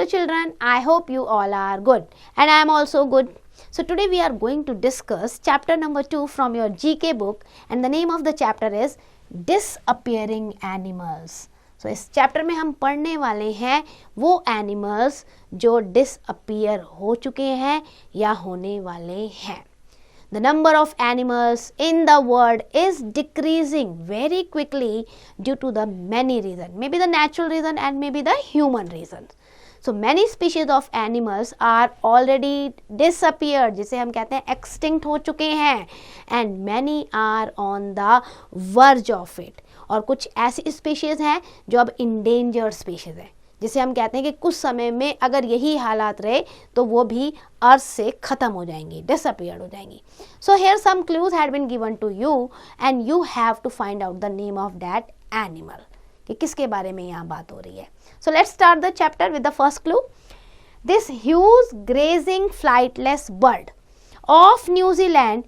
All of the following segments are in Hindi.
children, I hope you all are good and I am also good. So today we are going to discuss chapter number 2 from your GK book and the name of the chapter is Disappearing Animals. So इस चैप्टर में हम पढ़ने वाले हैं वो एनिमल्स जो डिसअपियर हो चुके हैं या होने वाले हैं. The number of animals in the world is decreasing very quickly due to the many reasons. Maybe the natural reason and maybe the human reasons. So many species of animals are already disappeared, जिसे हम कहते हैं extinct हो चुके हैं, and many are on the verge of it. और कुछ ऐसी species हैं जो अब endangered species हैं, जिसे हम कहते हैं कि कुछ समय में अगर यही हालात रहे तो वो भी अर्थ से खत्म हो जाएंगी, डिसअपियर हो जाएंगी. So here some clues had been given to you and you have to find out the name of that animal, कि किसके बारे में यहाँ बात हो रही है. So let's start the chapter with the first clue. This huge grazing flightless bird of New Zealand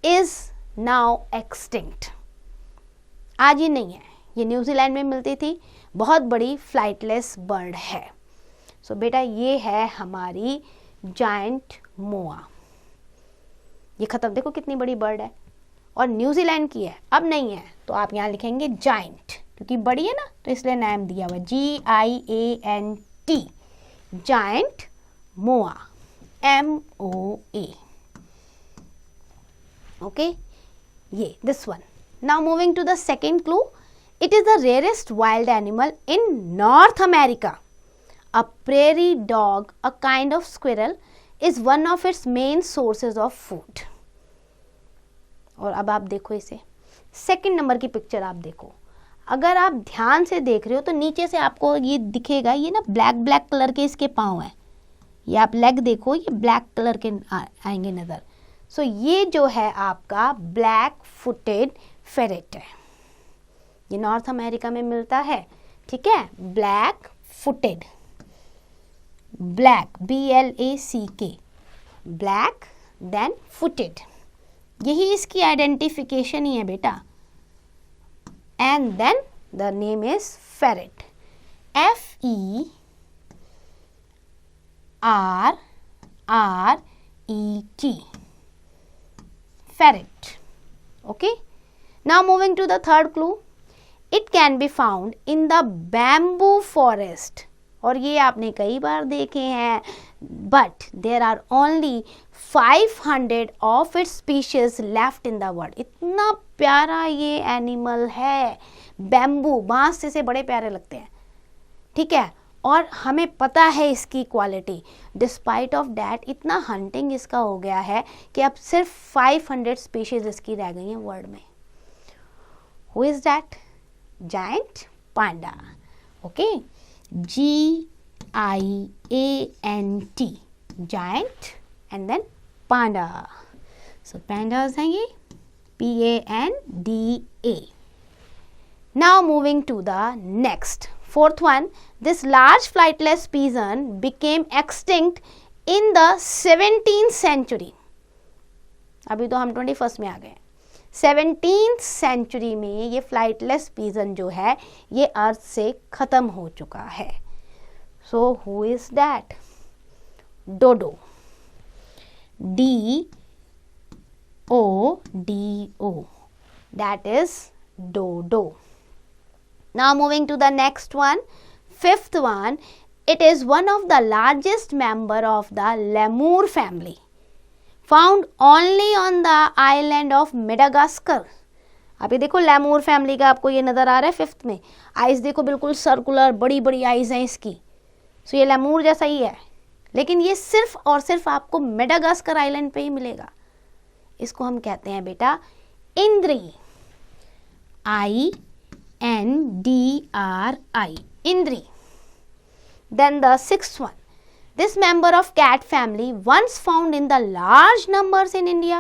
is now extinct. आज ये नहीं है, ये न्यूजीलैंड में मिलती थी, बहुत बड़ी फ्लाइटलेस बर्ड है. सो बेटा ये है हमारी जायंट मोआ. ये खत्म, देखो कितनी बड़ी बर्ड है और न्यूजीलैंड की है, अब नहीं है तो आप यहाँ लिखेंगे जायंट, क्योंकि बड़ी है ना तो इसलिए नाम दिया हुआ GIANT, giant moa, MOA. Okay, ये this one. Now moving to the second clue. It is the rarest wild animal in North America. A prairie dog, a kind of squirrel, is one of its main sources of food. और अब आप देखो इसे, सेकंड नंबर की पिक्चर आप देखो. अगर आप ध्यान से देख रहे हो तो नीचे से आपको ये दिखेगा, ये ना ब्लैक ब्लैक कलर के इसके पाँव हैं. ये आप लेग देखो, ये ब्लैक कलर के आएंगे नज़र. सो ये जो है आपका ब्लैक फुटेड फेरेट है. ये नॉर्थ अमेरिका में मिलता है, ठीक है. Black footed, black BLACK, black then footed, यही इसकी आइडेंटिफिकेशन ही है बेटा. And then the name is ferret, FERRET, ferret. Okay, now moving to the third clue. It can be found in the bamboo forest. और ये आपने कई बार देखे हैं, but there are only 500 of its species left in the world. इतना प्यारा ये एनिमल है. बैम्बू, बांस जैसे बड़े प्यारे लगते हैं, ठीक है. और हमें पता है इसकी क्वालिटी. डिस्पाइट ऑफ डैट इतना हंटिंग इसका हो गया है कि अब सिर्फ 500 स्पीशीज इसकी रह गई हैं वर्ल्ड में. Who is that? Giant panda. Okay, GIANT, giant and then panda. So pandas हैं ये, PANDA. Now moving to the next, fourth one. This large flightless pigeon became extinct in the 17th century. अभी तो हम 21st में आ गए. 17th सेंचुरी में ये फ्लाइटलेस पीजन जो है ये अर्थ से खत्म हो चुका है. So who is that? Dodo, DODO, that is dodo. Now moving to the next one, fifth one. It is one of the largest member of the lemur family, found only on the island of Madagascar. अभी देखो लेमूर फैमिली का आपको ये नज़र आ रहा है फिफ्थ में. आइज देखो बिल्कुल सर्कुलर, बड़ी बड़ी आइज हैं इसकी. सो ये लेमूर जैसा ही है, लेकिन ये सिर्फ और सिर्फ आपको मेडागास्कर आइलैंड पे ही मिलेगा. इसको हम कहते हैं बेटा indri, INDRI, indri. Then the sixth one. This member of cat family once found in the large numbers in India,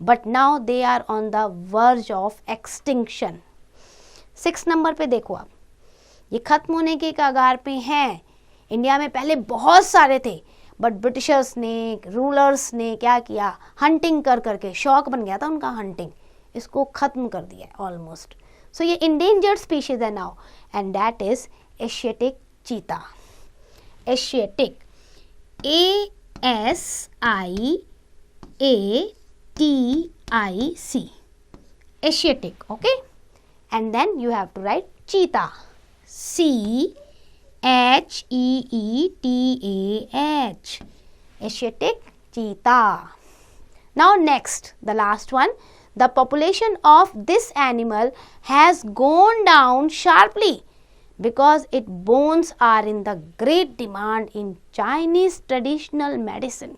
but now they are on the verge of extinction. 6 number पे देखो आप, ये खत्म होने के कगार पे हैं. इंडिया में पहले बहुत सारे थे, बट ब्रिटिशर्स ने, रूलर्स ने क्या किया, हंटिंग कर करके, शौक बन गया था उनका हंटिंग, इसको खत्म कर दिया ऑलमोस्ट. सो ये इंडेंजर्ड स्पीशीज है now, and that is Asiatic cheetah. Asiatic. A-S-I-A-T-I-C. Asiatic, okay? And then you have to write cheetah. C-H-E-E-T-A-H. Asiatic cheetah. Now next, the last one. The population of this animal has gone down sharply because its bones are in the great demand in Chinese traditional medicine.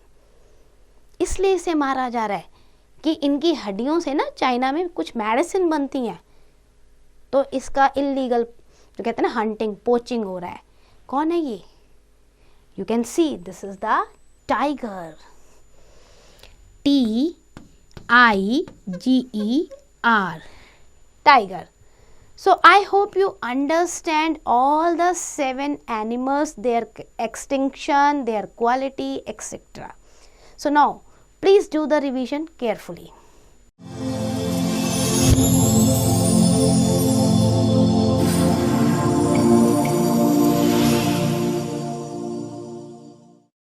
इसलिए इसे मारा जा रहा है कि इनकी हड्डियों से ना चाइना में कुछ मेडिसिन बनती हैं, तो इसका इलीगल जो कहते हैं ना हंटिंग, पोचिंग हो रहा है. कौन है ये? You can see this is the tiger. T-I-G-E-R. Tiger. So I hope you understand all the 7 animals, their extinction, their quality, etc. So now please do the revision carefully.